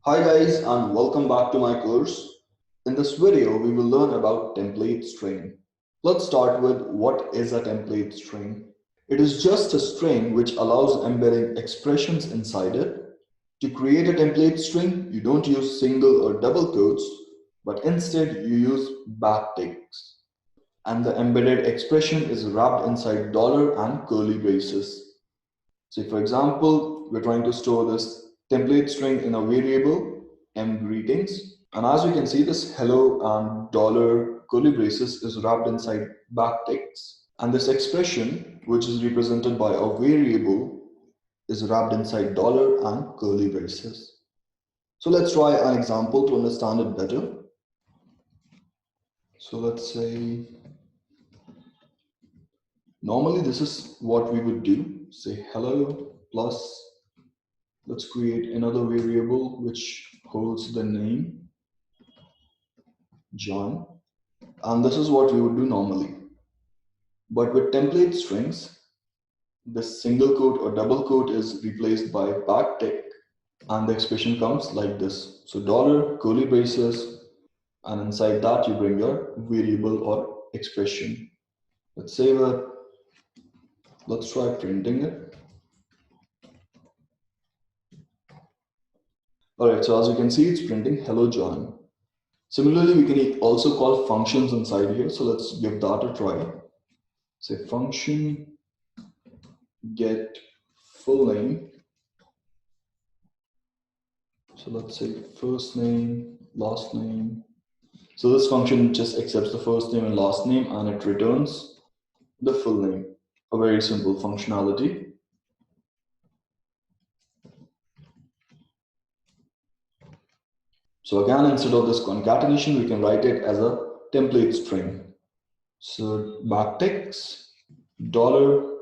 Hi guys and welcome back to my course. In this video we will learn about template string. Let's start with what is a template string. It is just a string which allows embedding expressions inside it. To create a template string, you don't use single or double quotes, but instead you use backticks. And the embedded expression is wrapped inside dollar and curly braces. So for example, we're trying to store this template string in a variable mGreetings. And as you can see, this hello and dollar curly braces is wrapped inside backticks. And this expression, which is represented by a variable, is wrapped inside dollar and curly braces. So let's try an example to understand it better. So let's say, normally this is what we would do. Say hello plus, let's create another variable which holds the name John. And this is what we would do normally. But with template strings, this single quote or double quote is replaced by backtick, and the expression comes like this. So dollar, curly braces, and inside that you bring your variable or expression. Let's save it. Let's try printing it. All right, so as you can see, it's printing hello John. Similarly, we can also call functions inside here. So let's give that a try. Say function get full name. So let's say first name, last name. So this function just accepts the first name and last name and it returns the full name. A very simple functionality. So again, instead of this concatenation, we can write it as a template string. So backticks, dollar,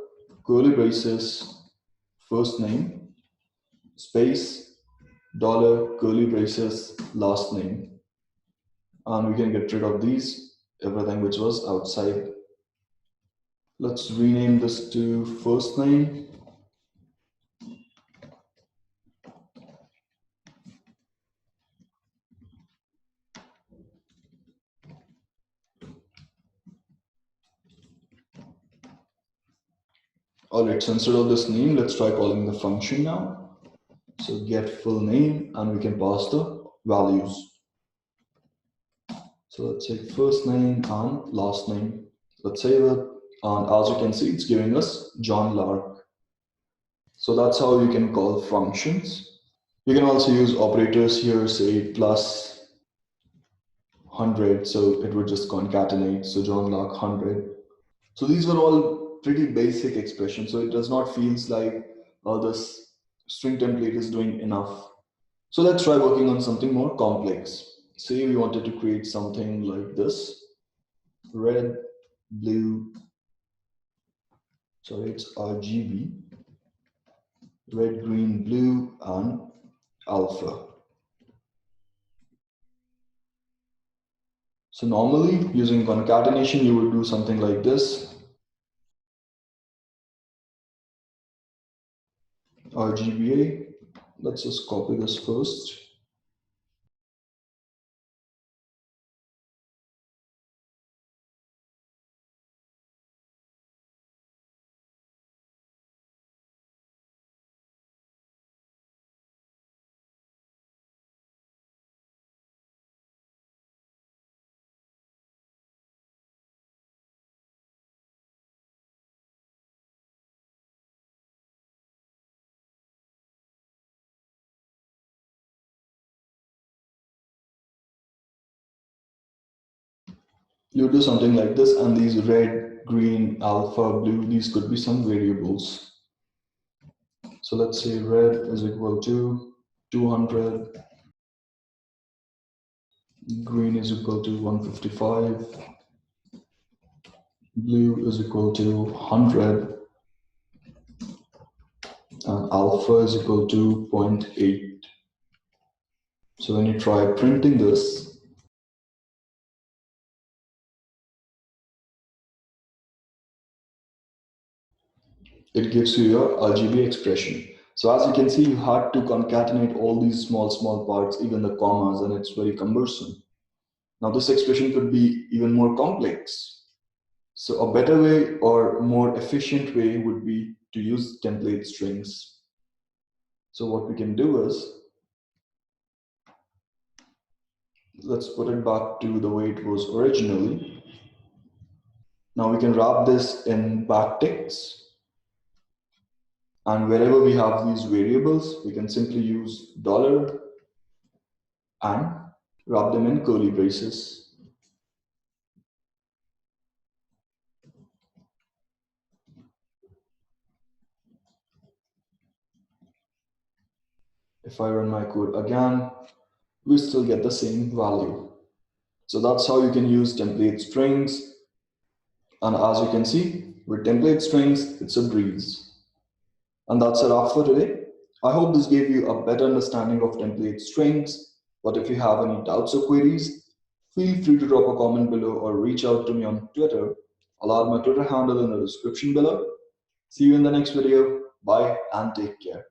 curly braces, first name, space, dollar, curly braces, last name. And we can get rid of these, everything which was outside. Let's rename this to first name. Alright, so instead of this name, let's try calling the function now. So get full name and we can pass the values. So let's say first name and last name. Let's save it. And as you can see, it's giving us John Lark. So that's how you can call functions. You can also use operators here, say plus 100. So it would just concatenate. So John Lark 100. So these were all pretty basic expressions. So it does not feel like this string template is doing enough. So let's try working on something more complex. Say we wanted to create something like this. Red, blue, sorry, it's RGB. Red, green, blue, and alpha. So normally using concatenation, you would do something like this. RGBA. Let's just copy this first. You do something like this, and these red, green, alpha, blue, these could be some variables. So let's say red is equal to 200, green is equal to 155, blue is equal to 100, and alpha is equal to 0.8. So when you try printing this, it gives you your RGB expression. So as you can see, you had to concatenate all these small parts, even the commas, and it's very cumbersome. Now this expression could be even more complex. So a better way or more efficient way would be to use template strings. So what we can do is, let's put it back to the way it was originally. Now we can wrap this in backticks. And wherever we have these variables, we can simply use dollar and wrap them in curly braces. If I run my code again, we still get the same value. So that's how you can use template strings. And as you can see, with template strings, it's a breeze. And that's a wrap for today. I hope this gave you a better understanding of template strings. But if you have any doubts or queries, feel free to drop a comment below or reach out to me on Twitter. I'll add my Twitter handle in the description below. See you in the next video. Bye and take care.